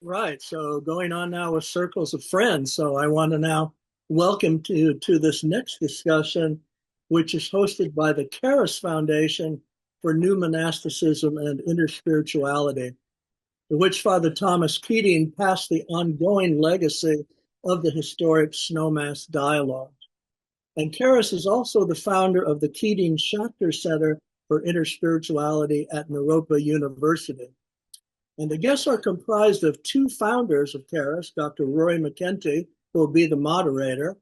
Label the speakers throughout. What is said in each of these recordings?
Speaker 1: Right. So going on now with circles of friends. So I want to now welcome to this next discussion, which is hosted by the Charis Foundation for New Monasticism and Interspirituality, to which Father Thomas Keating passed the ongoing legacy of the historic Snowmass Dialogue. And Charis is also the founder of the Keating Schachter Center for Interspirituality at Naropa University. And the guests are comprised of two founders of Charis, Dr. Rory McEntee, who will be the moderator,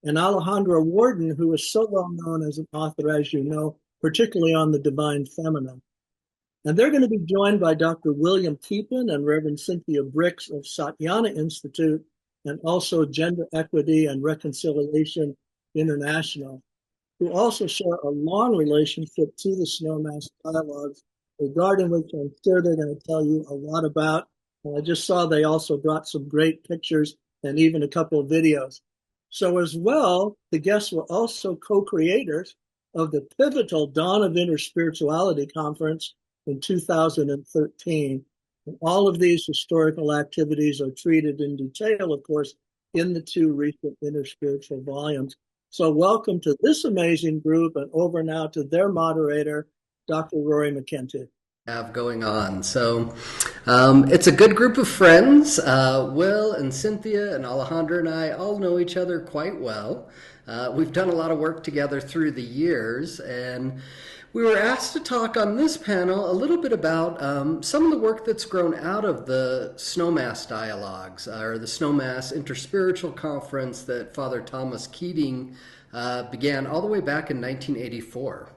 Speaker 1: and Alejandra Warden, who is so well known as an author, as you know, particularly on the divine feminine. And they're going to be joined by Dr. William Keepin and Reverend Cynthia Bricks of Satyana Institute, and also Gender Equity and Reconciliation International, who also share a long relationship to the Snowmass Dialogues, regarding which I'm sure they're going to tell you a lot about. And I just saw they also brought some great pictures and even a couple of videos. So as well, the guests were also co-creators of the pivotal Dawn of Interspirituality conference in 2013. And all of these historical activities are treated in detail, of course, in the two recent interspiritual volumes. So welcome to this amazing group, and over now to their moderator, Dr. Rory McEntee.
Speaker 2: Have going on. So it's a good group of friends. Will and Cynthia and Alejandra and I all know each other quite well. We've done a lot of work together through the years, and we were asked to talk on this panel a little bit about some of the work that's grown out of the Snowmass Dialogues, or the Snowmass InterSpiritual Conference that Father Thomas Keating began all the way back in 1984.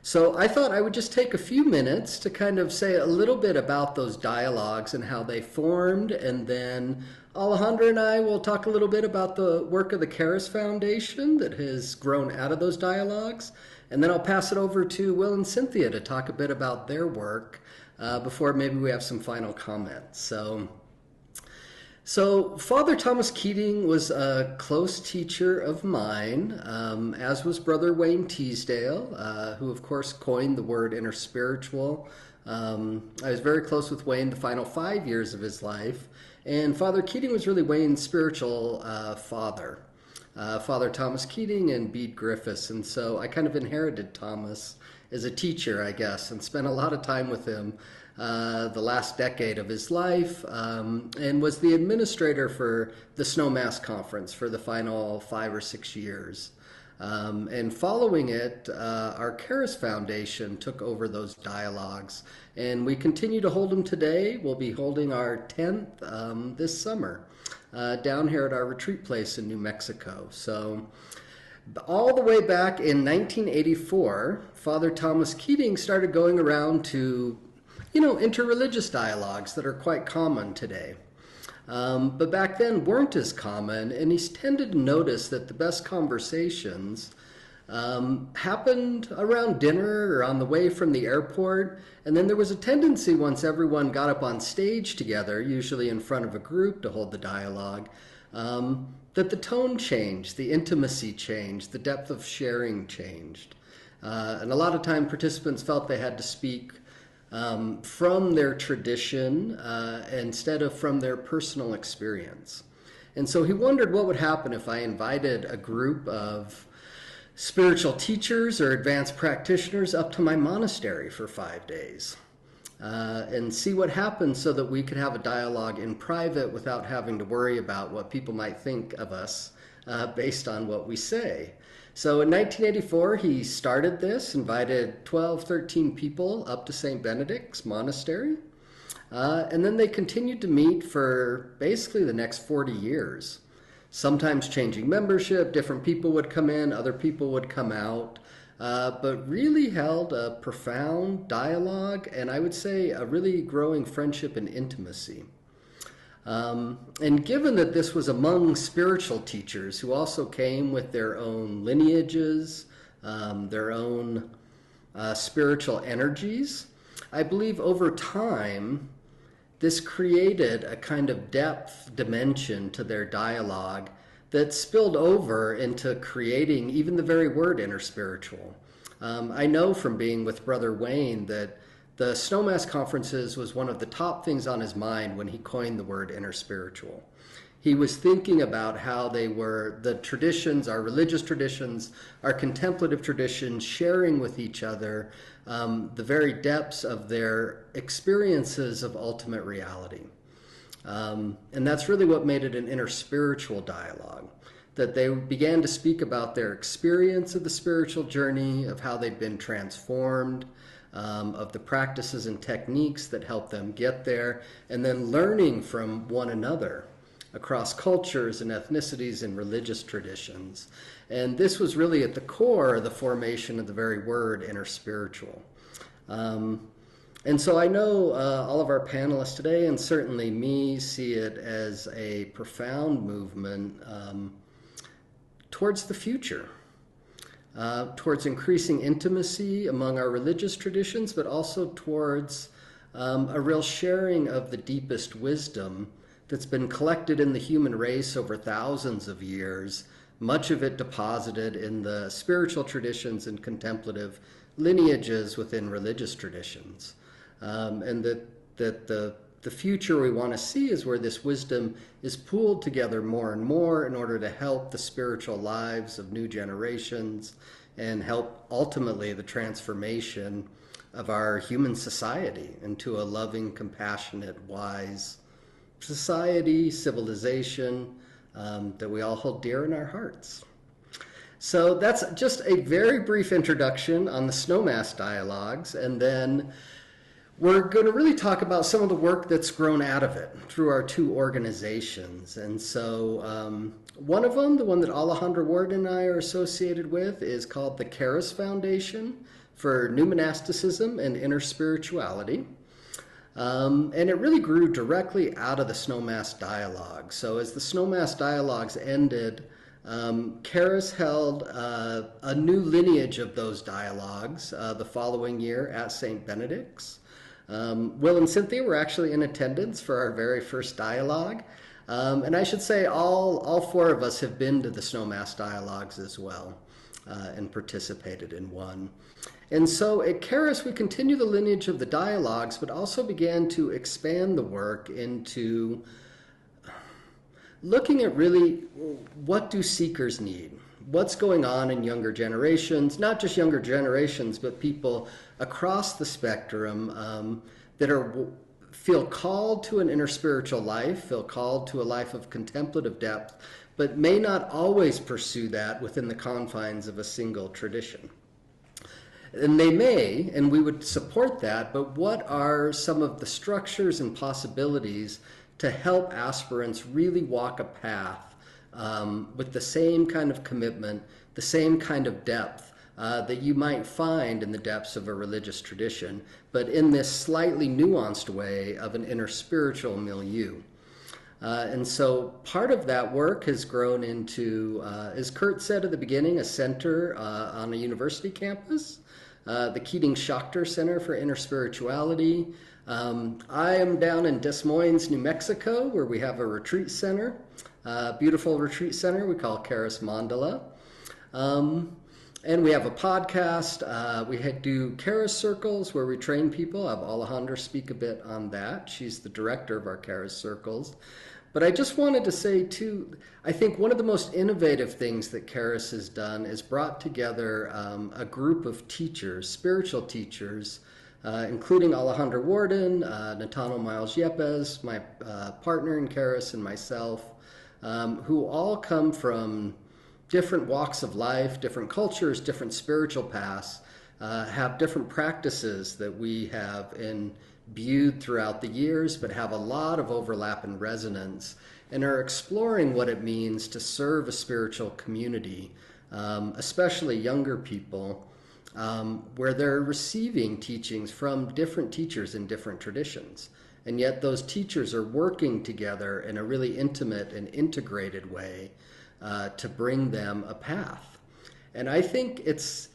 Speaker 2: So I thought I would just take a few minutes to kind of say a little bit about those dialogues and how they formed, and then Alejandra and I will talk a little bit about the work of the Charis Foundation that has grown out of those dialogues, and then I'll pass it over to Will and Cynthia to talk a bit about their work before maybe we have some final comments. So Father Thomas Keating was a close teacher of mine, as was Brother Wayne Teasdale, who of course coined the word interspiritual. I was very close with Wayne the final 5 years of his life, and Father Keating was really Wayne's spiritual father. Father Thomas Keating and Bede Griffiths, and so I kind of inherited Thomas as a teacher, I guess, and spent a lot of time with him the last decade of his life, and was the administrator for the Snowmass Conference for the final 5 or 6 years. And following it, our Charis Foundation took over those dialogues, and we continue to hold them today. We'll be holding our 10th this summer down here at our retreat place in New Mexico. So all the way back in 1984, Father Thomas Keating started going around to interreligious dialogues that are quite common today. But back then weren't as common, and he tended to notice that the best conversations happened around dinner or on the way from the airport, and then there was a tendency once everyone got up on stage together, usually in front of a group to hold the dialogue, that the tone changed, the intimacy changed, the depth of sharing changed. And a lot of time participants felt they had to speak from their tradition instead of from their personal experience. And so he wondered what would happen if I invited a group of spiritual teachers or advanced practitioners up to my monastery for 5 days and see what happens, so that we could have a dialogue in private without having to worry about what people might think of us based on what we say. So in 1984, he started this, invited 12, 13 people up to St. Benedict's Monastery. And then they continued to meet for basically the next 40 years. Sometimes changing membership, different people would come in, other people would come out, but really held a profound dialogue, and I would say a really growing friendship and intimacy. And given that this was among spiritual teachers who also came with their own lineages, their own spiritual energies, I believe over time this created a kind of depth dimension to their dialogue that spilled over into creating even the very word interspiritual. I know from being with Brother Wayne that the Snowmass conferences was one of the top things on his mind when he coined the word interspiritual. He was thinking about how they were, the traditions, our religious traditions, our contemplative traditions, sharing with each other the very depths of their experiences of ultimate reality. And that's really what made it an interspiritual dialogue, that they began to speak about their experience of the spiritual journey, of how they'd been transformed, of the practices and techniques that helped them get there, and then learning from one another across cultures and ethnicities and religious traditions. And this was really at the core of the formation of the very word interspiritual. And so I know all of our panelists today, and certainly me, see it as a profound movement towards the future, towards increasing intimacy among our religious traditions, but also towards a real sharing of the deepest wisdom that's been collected in the human race over thousands of years, much of it deposited in the spiritual traditions and contemplative lineages within religious traditions. And that the future we want to see is where this wisdom is pooled together more and more in order to help the spiritual lives of new generations and help ultimately the transformation of our human society into a loving, compassionate, wise society, civilization that we all hold dear in our hearts. So that's just a very brief introduction on the Snowmass dialogues, and then we're going to really talk about some of the work that's grown out of it through our two organizations. And so one of them, the one that Alejandra Warden and I are associated with, is called the Charis Foundation for New Monasticism and Interspirituality. And it really grew directly out of the Snowmass Dialogue. So as the Snowmass Dialogues ended, Charis held a new lineage of those dialogues the following year at St. Benedict's. Will and Cynthia were actually in attendance for our very first dialogue. And I should say all four of us have been to the Snowmass Dialogues as well and participated in one. And so at Charis, we continue the lineage of the dialogues, but also began to expand the work into looking at really what do seekers need? What's going on in younger generations, not just younger generations, but people across the spectrum that feel called to an interspiritual life, feel called to a life of contemplative depth, but may not always pursue that within the confines of a single tradition. And they may, and we would support that, but what are some of the structures and possibilities to help aspirants really walk a path with the same kind of commitment, the same kind of depth that you might find in the depths of a religious tradition, but in this slightly nuanced way of an interspiritual milieu. And so part of that work has grown into, as Kurt said at the beginning, a center on a university campus, the Keating Schachter Center for Interspirituality. I am down in Des Moines, New Mexico, where we have a retreat center, beautiful retreat center we call Charis Mandala. And we have a podcast. We do Charis Circles where we train people. I have Alejandra speak a bit on that. She's the director of our Charis Circles. But I just wanted to say, too, I think one of the most innovative things that Charis has done is brought together a group of teachers, spiritual teachers, including Alejandra Warden, Natano Miles Yepes, my partner in Charis, and myself, who all come from different walks of life, different cultures, different spiritual paths, have different practices that we have imbued throughout the years, but have a lot of overlap and resonance, and are exploring what it means to serve a spiritual community, especially younger people, where they're receiving teachings from different teachers in different traditions. And yet those teachers are working together in a really intimate and integrated way to bring them a path. And I think it's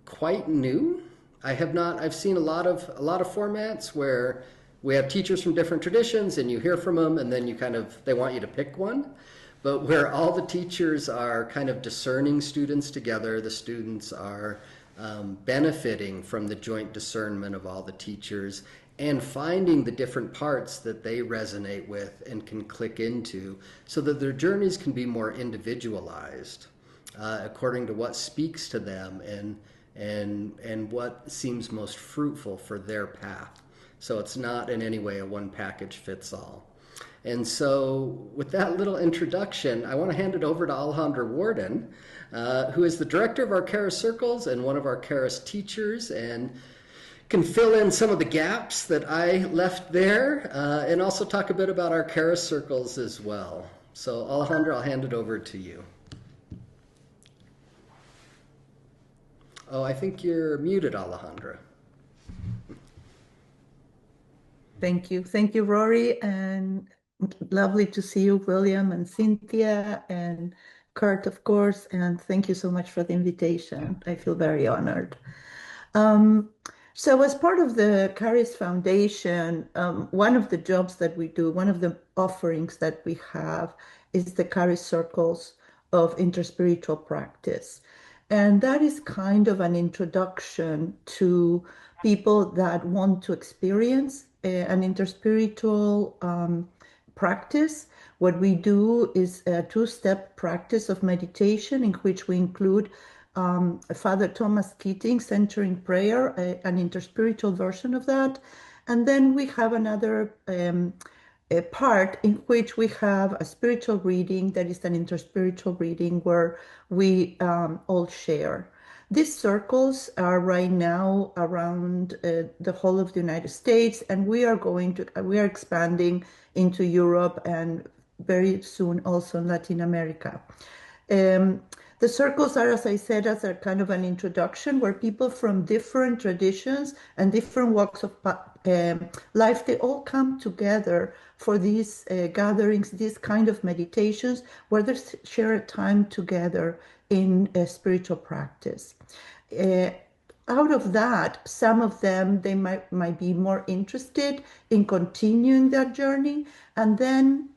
Speaker 2: quite new. I've seen a lot of formats where we have teachers from different traditions and you hear from them and then they want you to pick one. But where all the teachers are kind of discerning students together, the students are benefiting from the joint discernment of all the teachers and finding the different parts that they resonate with and can click into so that their journeys can be more individualized according to what speaks to them and what seems most fruitful for their path. So it's not in any way a one package fits all. And so, with that little introduction, I want to hand it over to Alejandra Warden, who is the director of our Charis Circles and one of our Charis teachers, and can fill in some of the gaps that I left there, and also talk a bit about our Charis Circles as well. So, Alejandra, I'll hand it over to you. Oh, I think you're muted, Alejandra.
Speaker 3: Thank you. Thank you, Rory, and lovely to see you, William and Cynthia and Kurt, of course, and thank you so much for the invitation. I feel very honored. So as part of the Charis Foundation, one of the jobs that we do, one of the offerings that we have is the Charis Circles of Interspiritual Practice. And that is kind of an introduction to people that want to experience an interspiritual practice. What we do is a two-step practice of meditation in which we include Father Thomas Keating centering prayer, an interspiritual version of that. And then we have another a part in which we have a spiritual reading that is an interspiritual reading where we all share. These circles are right now around the whole of the United States, and we are expanding into Europe and very soon also in Latin America. The circles are, as I said, as a kind of an introduction where people from different traditions and different walks of life, they all come together for these gatherings, these kind of meditations where they share a time together in a spiritual practice. Out of that, some of them, they might be more interested in continuing that journey. And then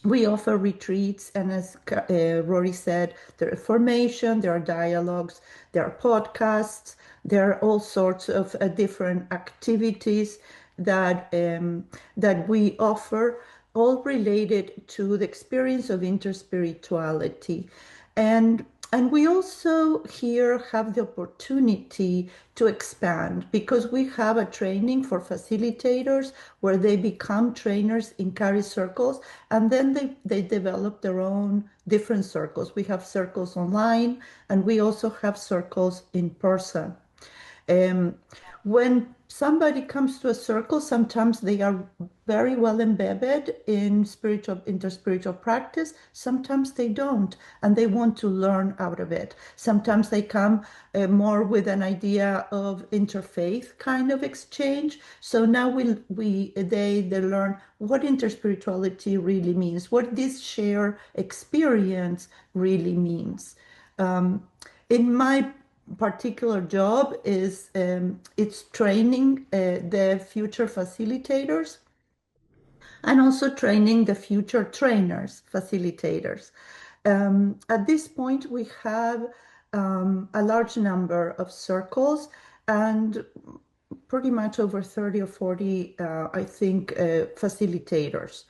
Speaker 3: we offer retreats, and as Rory said, there are formation, there are dialogues, there are podcasts, there are all sorts of different activities that that we offer, all related to the experience of interspirituality. And we also here have the opportunity to expand because we have a training for facilitators where they become trainers in Charis circles, and then they develop their own different circles. We have circles online, and we also have circles in person. When somebody comes to a circle, sometimes they are very well embedded in interspiritual practice. Sometimes they don't, and they want to learn out of it. Sometimes they come more with an idea of interfaith kind of exchange. So now they learn what interspirituality really means, what this shared experience really means. In my particular job is it's training the future facilitators and also training the future trainers, facilitators. At this point, we have a large number of circles and pretty much over 30 or 40, I think, facilitators.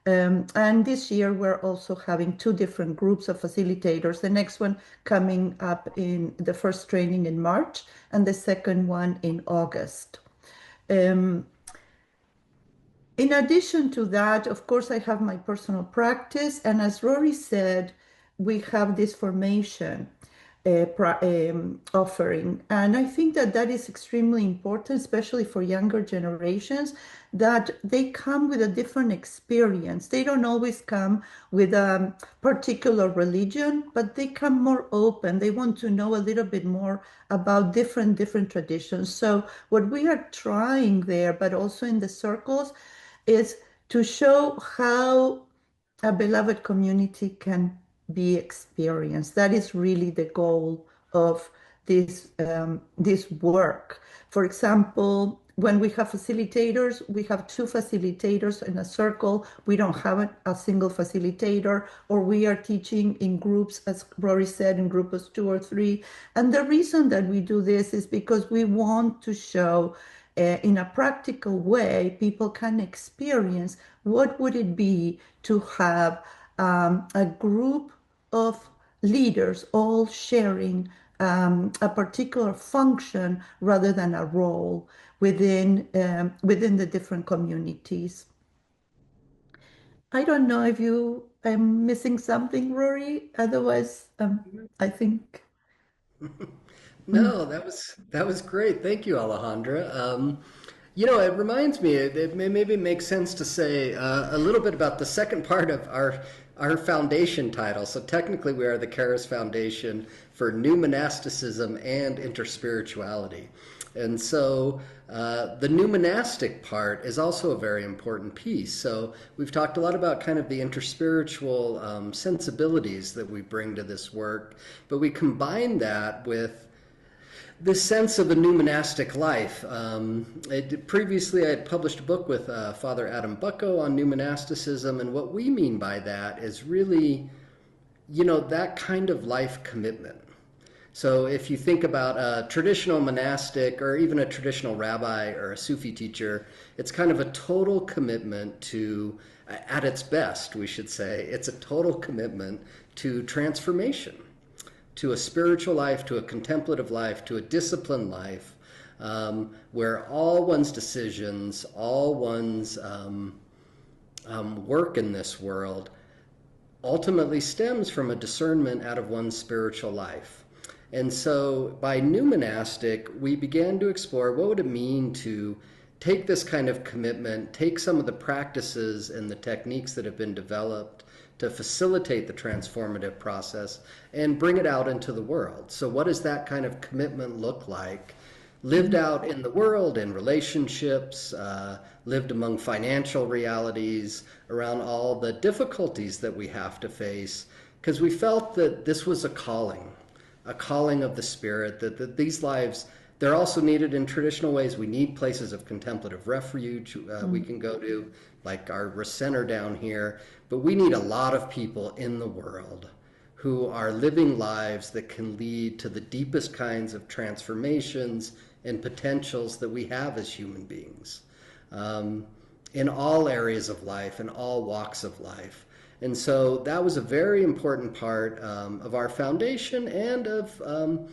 Speaker 3: And this year, we're also having two different groups of facilitators. The next one coming up in the first training in March and the second one in August. In addition to that, of course, I have my personal practice. And as Rory said, we have this formation offering. And I think that that is extremely important, especially for younger generations, that they come with a different experience. They don't always come with a particular religion, but they come more open. They want to know a little bit more about different traditions. So what we are trying there, but also in the circles, is to show how a beloved community can be experienced. That is really the goal of this work. For example, when we have facilitators, we have two facilitators in a circle. We don't have a single facilitator, or we are teaching in groups, as Rory said, in groups of 2 or 3. And the reason that we do this is because we want to show in a practical way, people can experience what would it be to have a group of leaders all sharing a particular function rather than a role within the different communities. I don't know if you am missing something, Rory. Otherwise, I think.
Speaker 2: No, that was great. Thank you, Alejandra. You know, it reminds me. It maybe makes sense to say a little bit about the second part of our foundation title. So technically, we are the Charis Foundation for New Monasticism and Interspirituality, and so the new monastic part is also a very important piece. So we've talked a lot about kind of the interspiritual sensibilities that we bring to this work, but we combine that with this sense of a new monastic life. Previously, I had published a book with Father Adam Bucko on new monasticism, and what we mean by that is really, you know, that kind of life commitment. So if you think about a traditional monastic or even a traditional rabbi or a Sufi teacher, it's kind of a total commitment to, at its best, we should say, it's a total commitment to transformation, to a spiritual life, to a contemplative life, to a disciplined life, where all one's decisions, all one's work in this world ultimately stems from a discernment out of one's spiritual life. And so by new monastic, we began to explore what would it mean to take this kind of commitment, take some of the practices and the techniques that have been developed to facilitate the transformative process and bring it out into the world. So what does that kind of commitment look like? Lived out in the world, in relationships, lived among financial realities, around all the difficulties that we have to face, because we felt that this was a calling of the spirit, that these lives, they're also needed in traditional ways. We need places of contemplative refuge we can go to, like our center down here, but we need a lot of people in the world who are living lives that can lead to the deepest kinds of transformations and potentials that we have as human beings, in all areas of life, in all walks of life. And so that was a very important part of our foundation, and of,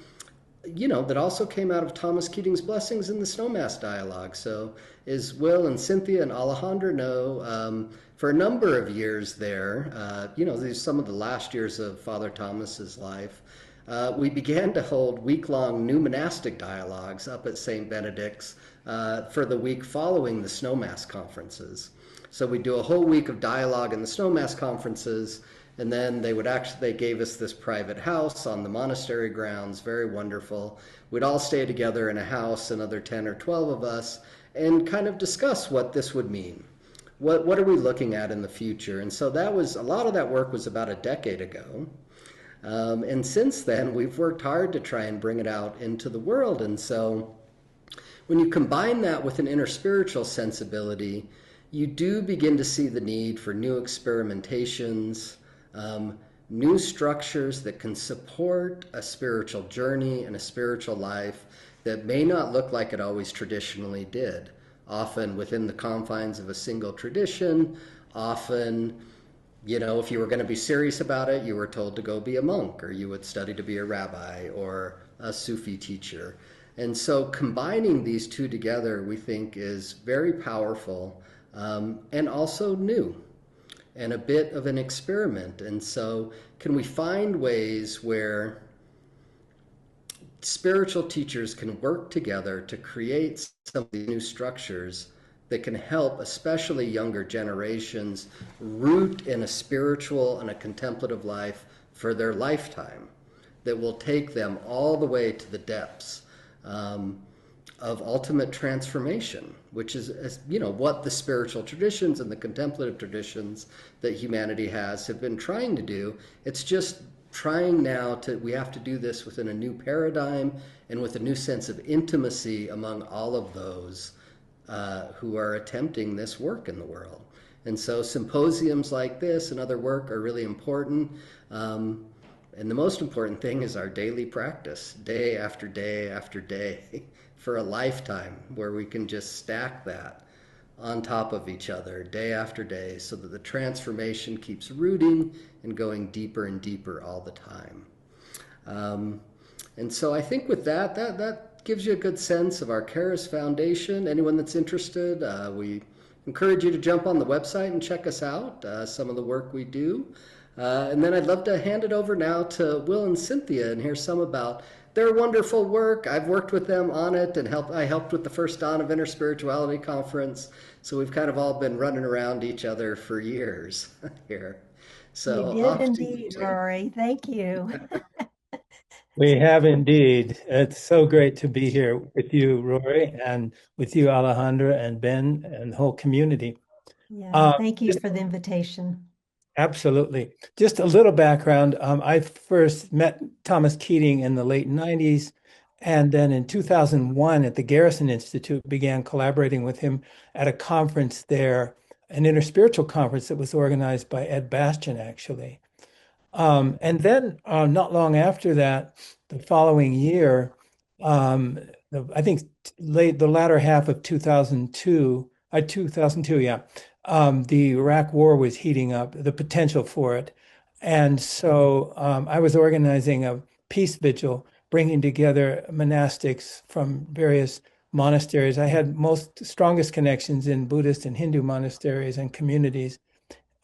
Speaker 2: you know, that also came out of Thomas Keating's blessings in the Snowmass Dialogue. So as Will and Cynthia and Alejandra know, for a number of years there, you know, these some of the last years of Father Thomas's life, we began to hold week-long new monastic dialogues up at St. Benedict's for the week following the Snowmass conferences. So we do a whole week of dialogue in the Snowmass conferences, and then they gave us this private house on the monastery grounds, very wonderful. We'd all stay together in a house, another 10 or 12 of us, and kind of discuss what this would mean. What are we looking at in the future? And so that was, a lot of that work was about a decade ago. And since then, we've worked hard to try and bring it out into the world. And so when you combine that with an interspiritual sensibility, you do begin to see the need for new experimentations, new structures that can support a spiritual journey and a spiritual life that may not look like it always traditionally did, often within the confines of a single tradition, often, you know, if you were going to be serious about it, you were told to go be a monk, or you would study to be a rabbi or a Sufi teacher. And so combining these two together, we think, is very powerful, and also new, and a bit of an experiment. And so can we find ways where spiritual teachers can work together to create some of these new structures that can help especially younger generations root in a spiritual and a contemplative life for their lifetime, that will take them all the way to the depths of ultimate transformation, which is, you know, what the spiritual traditions and the contemplative traditions that humanity have been trying to do. It's just trying now we have to do this within a new paradigm and with a new sense of intimacy among all of those who are attempting this work in the world. And so symposiums like this and other work are really important. And the most important thing is our daily practice, day after day after day, for a lifetime, where we can just stack that on top of each other day after day so that the transformation keeps rooting and going deeper and deeper all the time. And so I think with that gives you a good sense of our Charis Foundation. Anyone that's interested, we encourage you to jump on the website and check us out, some of the work we do. And then I'd love to hand it over now to Will and Cynthia and hear some about their wonderful work. I've worked with them on it and I helped with the first Dawn of Interspirituality conference. So we've kind of all been running around each other for years here. So
Speaker 4: You did
Speaker 2: off to you
Speaker 4: indeed,
Speaker 2: two.
Speaker 4: Rory. Thank you.
Speaker 5: We have indeed. It's so great to be here with you, Rory, and with you, Alejandra and Ben, and the whole community.
Speaker 4: Yeah, thank you
Speaker 5: Just
Speaker 4: for the invitation.
Speaker 5: absolutely. Just a little background. I first met Thomas Keating in the late 90s, and then in 2001 at the Garrison Institute began collaborating with him at a conference there, an interspiritual conference that was organized by Ed Bastian, actually. And then not long after that, the following year, I think the latter half of 2002, yeah, the Iraq War was heating up, the potential for it. And so I was organizing a peace vigil, bringing together monastics from various monasteries. I had strongest connections in Buddhist and Hindu monasteries and communities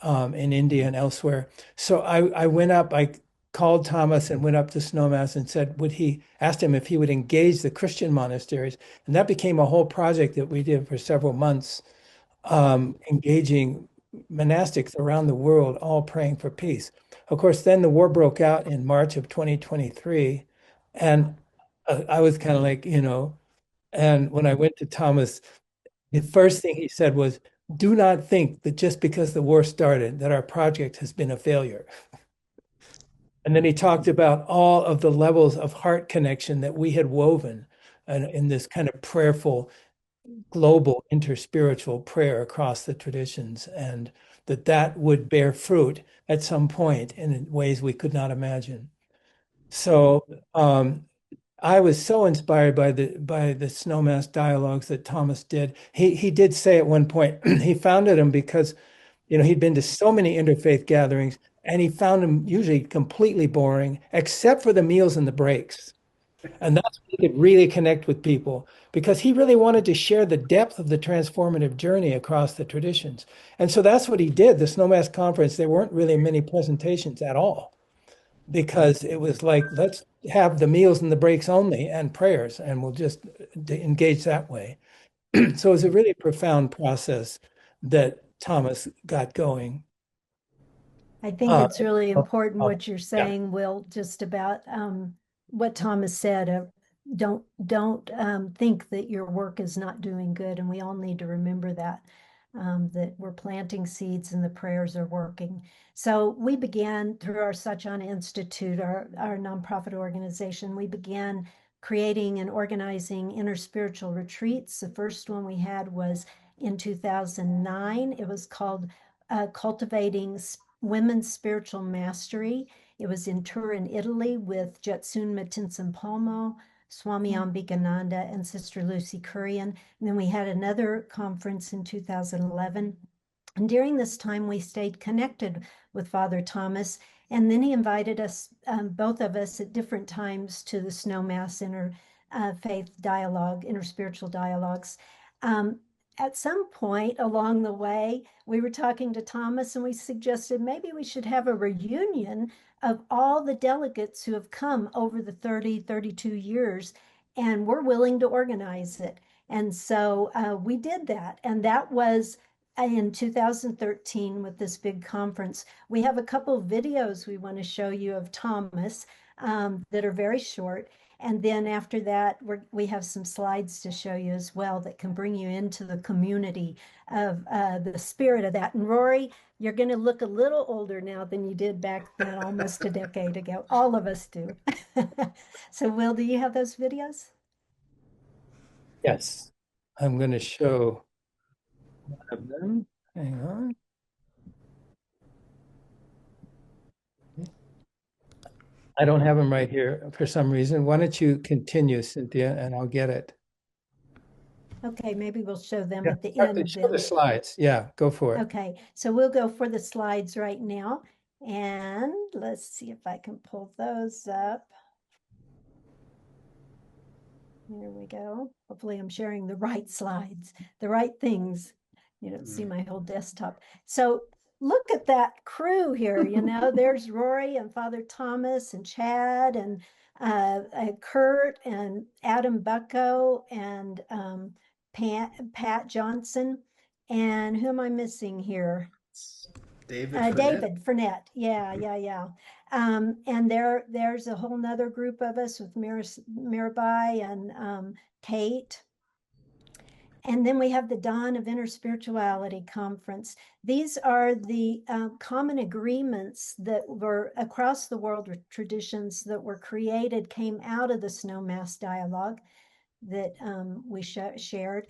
Speaker 5: in India and elsewhere. So I went up, I called Thomas and went up to Snowmass and said, asked him if he would engage the Christian monasteries. And that became a whole project that we did for several months, engaging monastics around the world, all praying for peace. Of course, then the war broke out in March of 2023. And I was kind of like, and when I went to Thomas, the first thing he said was, do not think that just because the war started that our project has been a failure. And then he talked about all of the levels of heart connection that we had woven in this kind of prayerful, global interspiritual prayer across the traditions, and that would bear fruit at some point in ways we could not imagine. So I was so inspired by the Snowmass dialogues that Thomas did. He did say at one point he founded them because he'd been to so many interfaith gatherings and he found them usually completely boring, except for the meals and the breaks. And that's when he could really connect with people because he really wanted to share the depth of the transformative journey across the traditions. And so that's what he did. The Snowmass conference, there weren't really many presentations at all because it was like, let's have the meals and the breaks only and prayers, and we'll just engage that way. So it was a really profound process that Thomas got going.
Speaker 4: I think it's really important
Speaker 5: oh,
Speaker 4: what you're
Speaker 5: yeah.
Speaker 4: saying, Will, just about what Thomas said. Don't think that your work is not doing good, and we all need to remember that. That we're planting seeds and the prayers are working. So we began through our Satyana Institute, our nonprofit organization, we began creating and organizing interspiritual retreats. The first one we had was in 2009. It was called Cultivating Women's Spiritual Mastery. It was in Turin, Italy, with Jetsun Palmo, Swami Ambikananda, and Sister Lucy Kurian. And then we had another conference in 2011. And during this time, we stayed connected with Father Thomas. And then he invited us, both of us at different times, to the Snowmass Interfaith Dialogue, Interspiritual Dialogues. At some point along the way, we were talking to Thomas and we suggested maybe we should have a reunion of all the delegates who have come over the 32 years, and we're willing to organize it. And so we did that. And that was in 2013 with this big conference. We have a couple of videos we want to show you of Thomas that are very short. And then after that, we have some slides to show you as well that can bring you into the community of the spirit of that. And Rory, you're going to look a little older now than you did back then, almost a decade ago. All of us do. So, Will, do you have those videos?
Speaker 5: Yes. I'm going to show one of them. Hang on. I don't have them right here for some reason. Why don't you continue, Cynthia, and I'll get it.
Speaker 4: Okay, maybe we'll show them
Speaker 5: Yeah,
Speaker 4: at the end
Speaker 5: show the
Speaker 4: then.
Speaker 5: slides. Yeah, go for it.
Speaker 4: Okay, so we'll go for the slides right now. And let's see if I can pull those up. There we go. Hopefully I'm sharing the right slides, the right things. You don't see my whole desktop. So look at that crew here, you know, there's Rory and Father Thomas and Chad and Kurt and Adam Bucko and Pat Johnson. And who am I missing here? David Furnett. Yeah. And there's a whole nother group of us with Mirabai and Kate. And then we have the Dawn of Interspirituality Conference. These are the common agreements that were across the world traditions that were created, came out of the Snowmass Dialogue that we shared.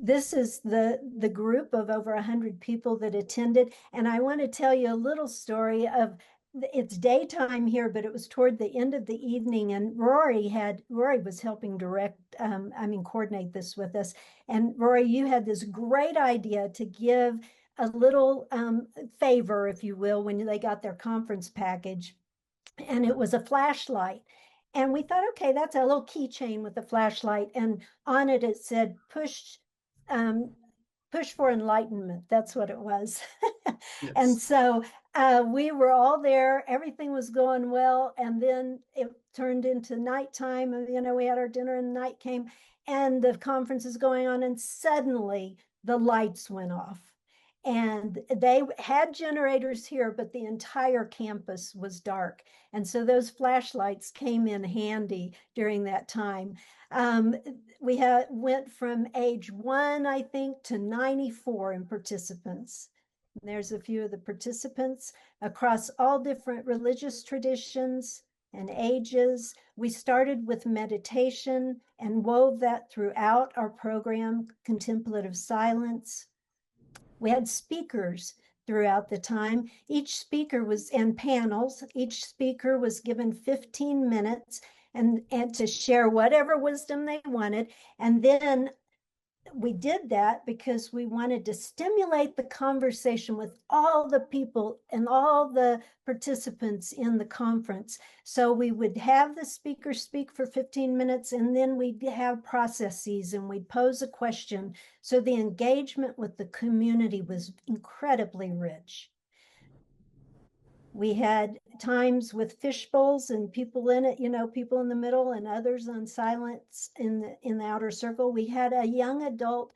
Speaker 4: This is the group of over 100 people that attended. And I want to tell you a little story of, it's daytime here, but it was toward the end of the evening, and Rory was helping coordinate this with us. And Rory, you had this great idea to give a little favor, if you will, when they got their conference package. And it was a flashlight. And we thought, okay, that's a little keychain with a flashlight. And on it, it said, push for enlightenment. That's what it was. Yes. And so we were all there. Everything was going well. And then it turned into nighttime. And, you know, we had our dinner and night came and the conference is going on. And suddenly the lights went off. And they had generators here, but the entire campus was dark. And so those flashlights came in handy during that time. We went from age 1, I think, to 94 in participants. And there's a few of the participants across all different religious traditions and ages. We started with meditation and wove that throughout our program, contemplative silence. We had speakers throughout the time. Each speaker was in panels. Each speaker was given 15 minutes and to share whatever wisdom they wanted. And then we did that because we wanted to stimulate the conversation with all the people and all the participants in the conference. So we would have the speaker speak for 15 minutes, and then we'd have processes and we'd pose a question. So the engagement with the community was incredibly rich. We had times with fish bowls and people in it, you know, people in the middle and others on silence in the outer circle. We had a young adult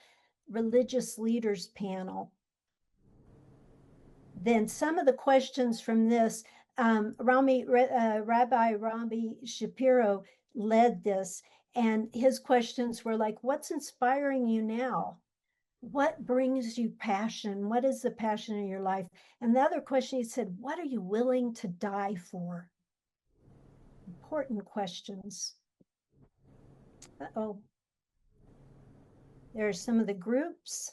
Speaker 4: religious leaders panel. Then some of the questions from this, Rabbi Rami Shapiro led this, and his questions were like, what's inspiring you now? What brings you passion? What is the passion in your life? And the other question, he said, what are you willing to die for? Important questions. Uh-oh. There are some of the groups,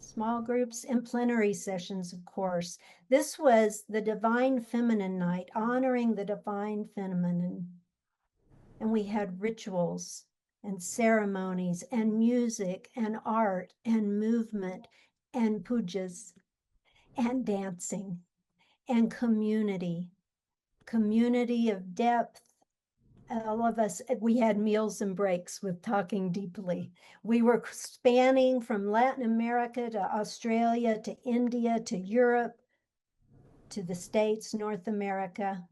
Speaker 4: small groups, and plenary sessions, of course. This was the Divine Feminine Night, honoring the Divine Feminine. And we had rituals and ceremonies and music and art and movement and pujas and dancing and community of depth. All of us, we had meals and breaks with talking deeply. We were spanning from Latin America to Australia to India to Europe to the States, North America.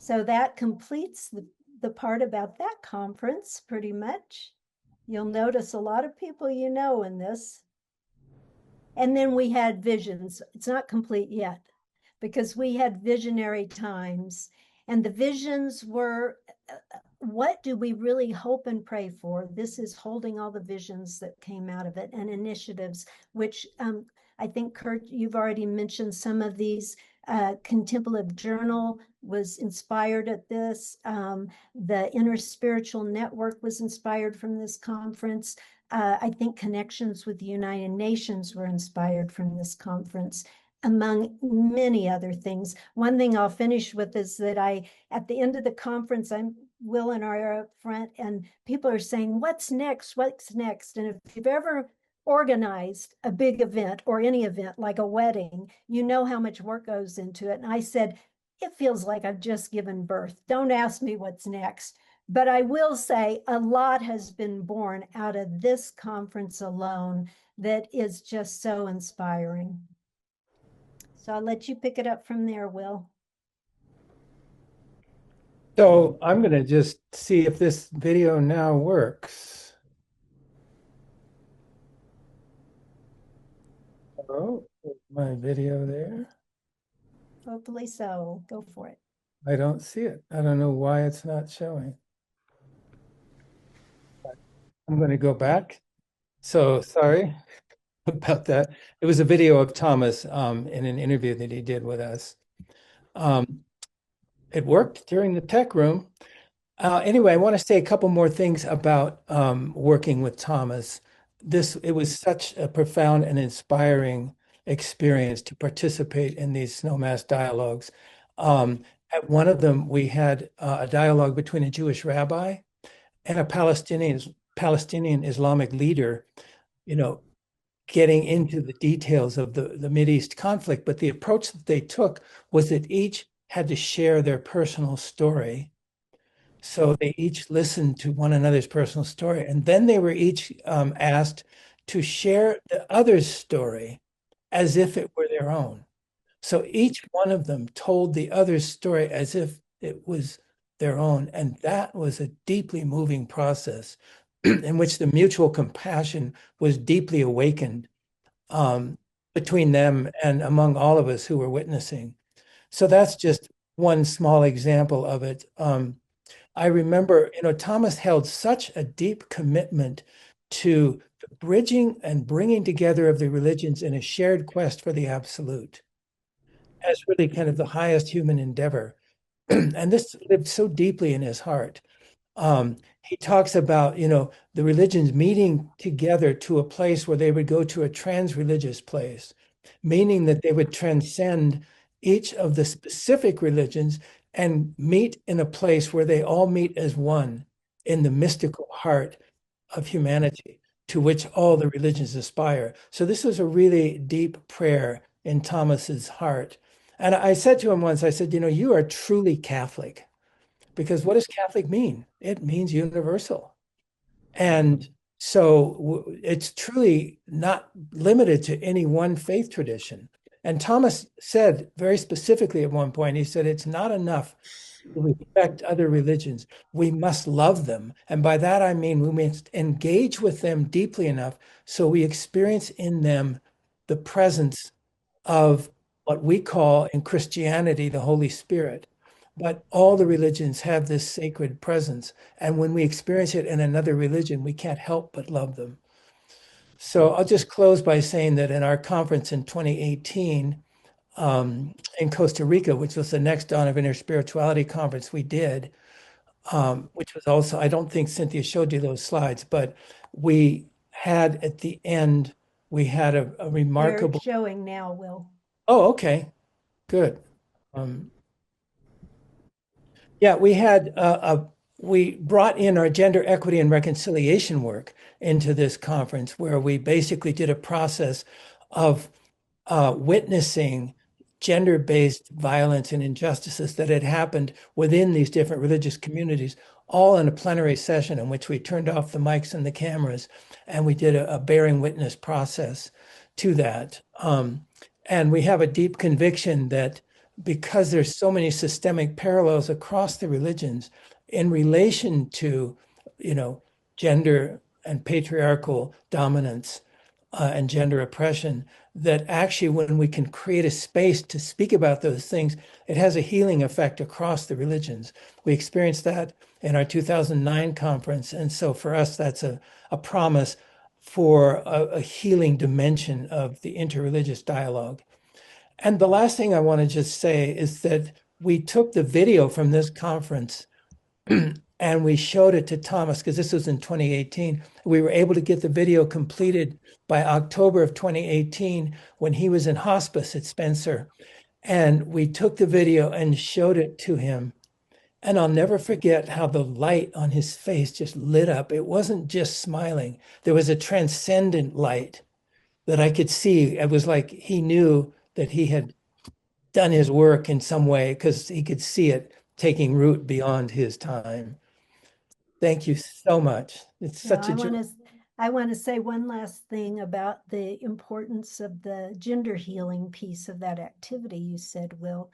Speaker 4: So that completes the part about that conference, pretty much. You'll notice a lot of people you know in this. And then we had visions. It's not complete yet because we had visionary times. And the visions were, what do we really hope and pray for? This is holding all the visions that came out of it and initiatives, which I think, Kurt, you've already mentioned some of these Contemplative Journal was inspired at this. The InterSpiritual Network was inspired from this conference. I think connections with the United Nations were inspired from this conference, among many other things. One thing I'll finish with is that at the end of the conference, Will and I are up front, and people are saying, "What's next? What's next?" And if you've ever organized a big event or any event like a wedding, you know how much work goes into it. And I said, it feels like I've just given birth. Don't ask me what's next. But I will say a lot has been born out of this conference alone that is just so inspiring. So I'll let you pick it up from there, Will.
Speaker 5: So I'm going to just see if this video now works. Oh, my video there.
Speaker 4: Hopefully so. Go for it.
Speaker 5: I don't see it. I don't know why it's not showing. I'm going to go back. So sorry about that. It was a video of Thomas in an interview that he did with us. It worked during the tech room. Anyway, I want to say a couple more things about working with Thomas. It was such a profound and inspiring experience to participate in these Snowmass dialogues. At one of them, we had a dialogue between a Jewish rabbi and a Palestinian Islamic leader, getting into the details of the Mideast conflict. But the approach that they took was that each had to share their personal story. So they each listened to one another's personal story, and then they were each asked to share the other's story as if it were their own. So each one of them told the other's story as if it was their own. And that was a deeply moving process in which the mutual compassion was deeply awakened between them and among all of us who were witnessing. So that's just one small example of it. I remember, Thomas held such a deep commitment to the bridging and bringing together of the religions in a shared quest for the absolute as really kind of the highest human endeavor. And this lived so deeply in his heart. He talks about, the religions meeting together to a place where they would go to a trans-religious place, meaning that they would transcend each of the specific religions and meet in a place where they all meet as one in the mystical heart of humanity to which all the religions aspire. So this was a really deep prayer in Thomas's heart. And I said to him once, I said, you are truly Catholic, because what does Catholic mean? It means universal. And so it's truly not limited to any one faith tradition. And Thomas said very specifically at one point, he said, it's not enough to respect other religions. We must love them. And by that, I mean, we must engage with them deeply enough so we experience in them the presence of what we call in Christianity, the Holy Spirit. But all the religions have this sacred presence. And when we experience it in another religion, we can't help but love them. So I'll just close by saying that in our conference in 2018 in Costa Rica, which was the next Dawn of Inner Spirituality conference we did, which was also, I don't think Cynthia showed you those slides, but we had at the end, we had a remarkable...
Speaker 4: They're showing now, Will.
Speaker 5: Oh, okay, good. Yeah, we brought in our gender equity and reconciliation work into this conference, where we basically did a process of witnessing gender-based violence and injustices that had happened within these different religious communities, all in a plenary session in which we turned off the mics and the cameras, and we did a bearing witness process to that. And we have a deep conviction that because there's so many systemic parallels across the religions in relation to, gender and patriarchal dominance and gender oppression, that actually when we can create a space to speak about those things, it has a healing effect across the religions. We experienced that in our 2009 conference. And so for us, that's a promise for a healing dimension of the interreligious dialogue. And the last thing I want to just say is that we took the video from this conference and we showed it to Thomas because this was in 2018. We were able to get the video completed by October of 2018 when he was in hospice at Spencer. And we took the video and showed it to him. And I'll never forget how the light on his face just lit up. It wasn't just smiling, there was a transcendent light that I could see. It was like he knew that he had done his work in some way because he could see it taking root beyond his time. Thank you so much. It's
Speaker 4: Now,
Speaker 5: such a joy.
Speaker 4: I want to say one last thing about the importance of the gender healing piece of that activity you said, Will.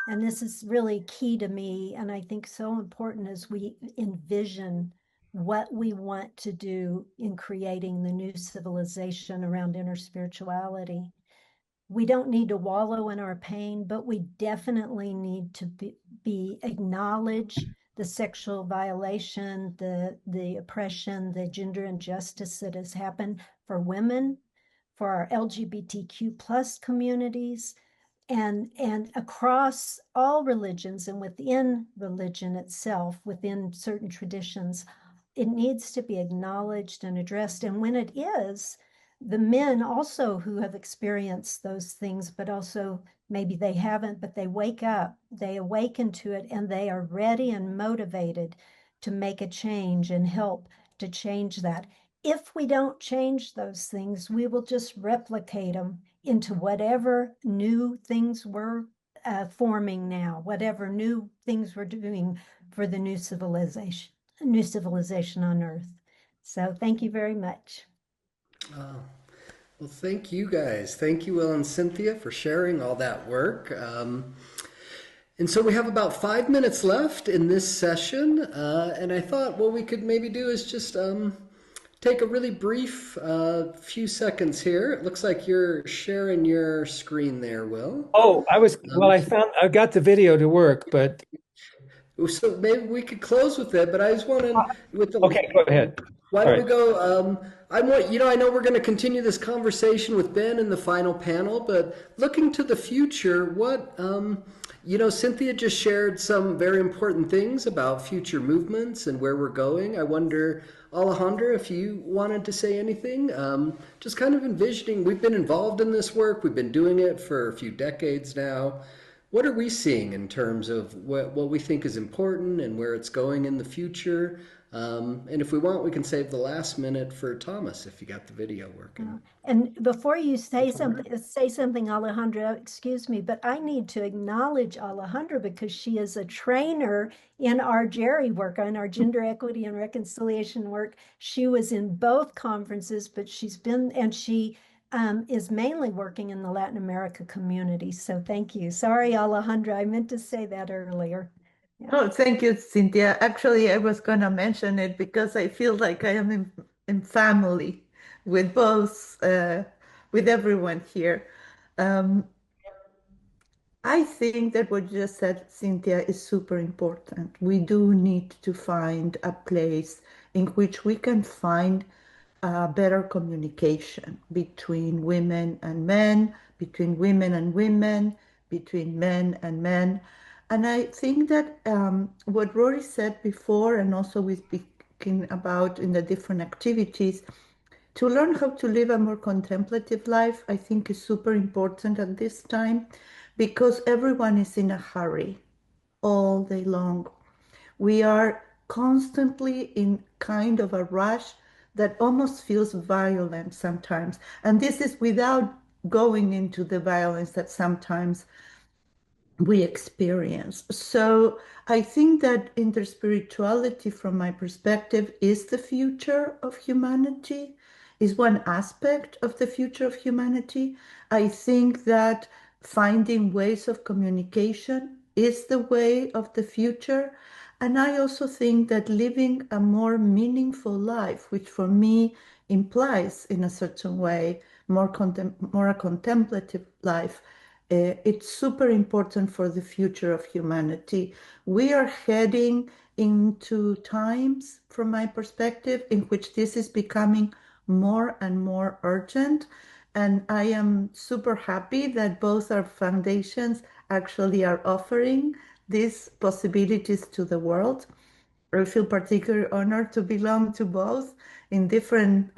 Speaker 4: And this is really key to me, and I think so important as we envision what we want to do in creating the new civilization around inner spirituality. We don't need to wallow in our pain, but we definitely need to acknowledge the sexual violation, the oppression, the gender injustice that has happened for women, for our LGBTQ plus communities, and across all religions and within religion itself, within certain traditions, it needs to be acknowledged and addressed. And when it is, the men also who have experienced those things, but also maybe they haven't, but they wake up, they awaken to it, and they are ready and motivated to make a change and help to change that. If we don't change those things, we will just replicate them into whatever new things we're forming now, whatever new things we're doing for the new civilization on Earth. So thank you very much.
Speaker 2: Oh, well, thank you guys. Thank you, Will and Cynthia, for sharing all that work. And so we have about 5 minutes left in this session, and I thought what we could maybe do is just take a really brief few seconds here. It looks like you're sharing your screen there, Will.
Speaker 5: Oh, I got the video to work, but
Speaker 2: So maybe we could close with it, but I just wanted with the
Speaker 5: okay, go ahead.
Speaker 2: why
Speaker 5: All
Speaker 2: don't we
Speaker 5: right.
Speaker 2: go? I want I know we're going to continue this conversation with Ben in the final panel, but looking to the future, what Cynthia just shared some very important things about future movements and where we're going. I wonder, Alejandra, if you wanted to say anything. Just kind of envisioning, we've been involved in this work. We've been doing it for a few decades now. What are we seeing in terms of what we think is important and where it's going in the future? And if we want, we can save the last minute for Thomas if you got the video working.
Speaker 4: And before you say something, Alejandra, excuse me, but I need to acknowledge Alejandra because she is a trainer in our GERI work, on our gender equity and reconciliation work. She was in both conferences, but she is mainly working in the Latin America community. So thank you. Sorry, Alejandra, I meant to say that earlier. Yeah.
Speaker 3: Oh, thank you, Cynthia. Actually, I was going to mention it because I feel like I am in family with with everyone here. Um, I think that what you just said, Cynthia, is super important. We do need to find a place in which we can find better communication between women and men, between women and women, between men and men. And I think that what Rory said before, and also we speaking about in the different activities, to learn how to live a more contemplative life, I think is super important at this time because everyone is in a hurry all day long. We are constantly in kind of a rush that almost feels violent sometimes. And this is without going into the violence that sometimes we experience. So I think that interspirituality, from my perspective, is the future of humanity, is one aspect of the future of humanity. I think that finding ways of communication is the way of the future. And I also think that living a more meaningful life, which for me implies in a certain way more a contemplative life, it's super important for the future of humanity. We are heading into times, from my perspective, in which this is becoming more and more urgent. And I am super happy that both our foundations actually are offering these possibilities to the world. I feel particularly honored to belong to both in different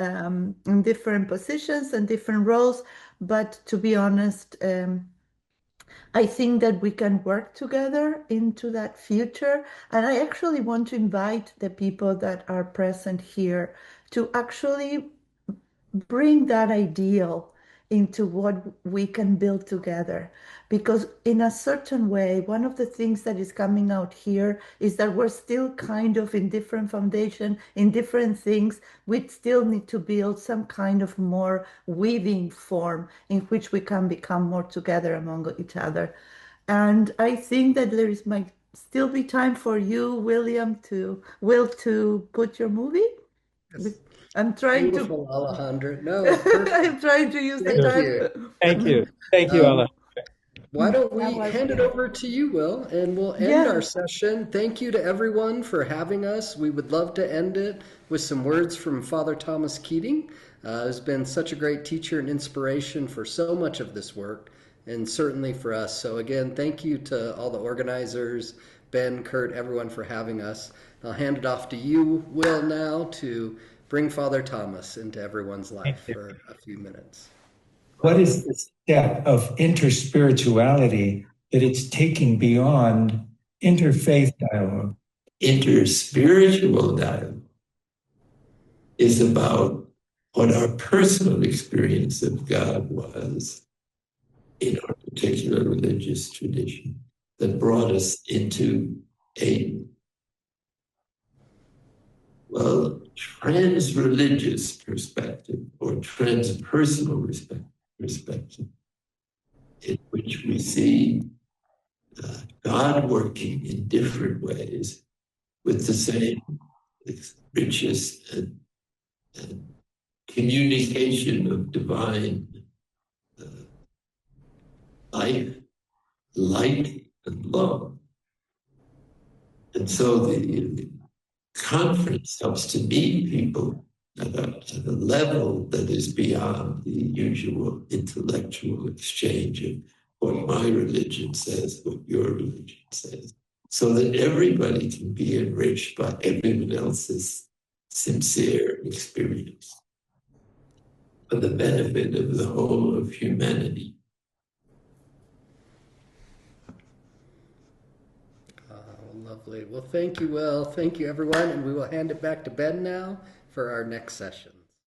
Speaker 3: positions and different roles. But to be honest, I think that we can work together into that future. And I actually want to invite the people that are present here to actually bring that ideal into what we can build together. Because, in a certain way, one of the things that is coming out here is that we're still kind of in different foundation, in different things. We still need to build some kind of more weaving form in which we can become more together among each other. And I think that there is might still be time for you, William, to put your movie.
Speaker 2: Yes.
Speaker 3: I'm trying to
Speaker 2: Beautiful, Alejandra. No, perfect.
Speaker 3: I'm trying to use the
Speaker 2: Thank
Speaker 5: Sure.
Speaker 2: you.
Speaker 3: time.
Speaker 5: Thank you. Thank you,
Speaker 2: Um,
Speaker 5: Ella.
Speaker 2: Why don't
Speaker 3: That
Speaker 2: we
Speaker 3: was
Speaker 2: hand it
Speaker 3: good.
Speaker 2: over to you, Will, and we'll end our
Speaker 3: Yeah.
Speaker 2: session. Thank you to everyone for having us. We would love to end it with some words from Father Thomas Keating, who's been such a great teacher and inspiration for so much of this work, and certainly for us. So again, thank you to all the organizers, Ben, Kurt, everyone for having us. I'll hand it off to you, Will, now to bring Father Thomas into everyone's
Speaker 5: Thank
Speaker 2: life
Speaker 5: you.
Speaker 2: for a few minutes.
Speaker 6: What is the step of interspirituality that it's taking beyond interfaith dialogue? Interspiritual dialogue is about what our personal experience of God was in our particular religious tradition that brought us into a, well, trans-religious perspective or trans-personal perspective, in which we see God working in different ways with the same richest and communication of divine uh, life, light, and love. And so the conference helps to meet people at a level that is beyond the usual intellectual exchange of what my religion says, what your religion says, so that everybody can be enriched by everyone else's sincere experience for the benefit of the whole of humanity.
Speaker 2: Lovely. Well, thank you, Will. Thank you, everyone. And we will hand it back to Ben now for our next session.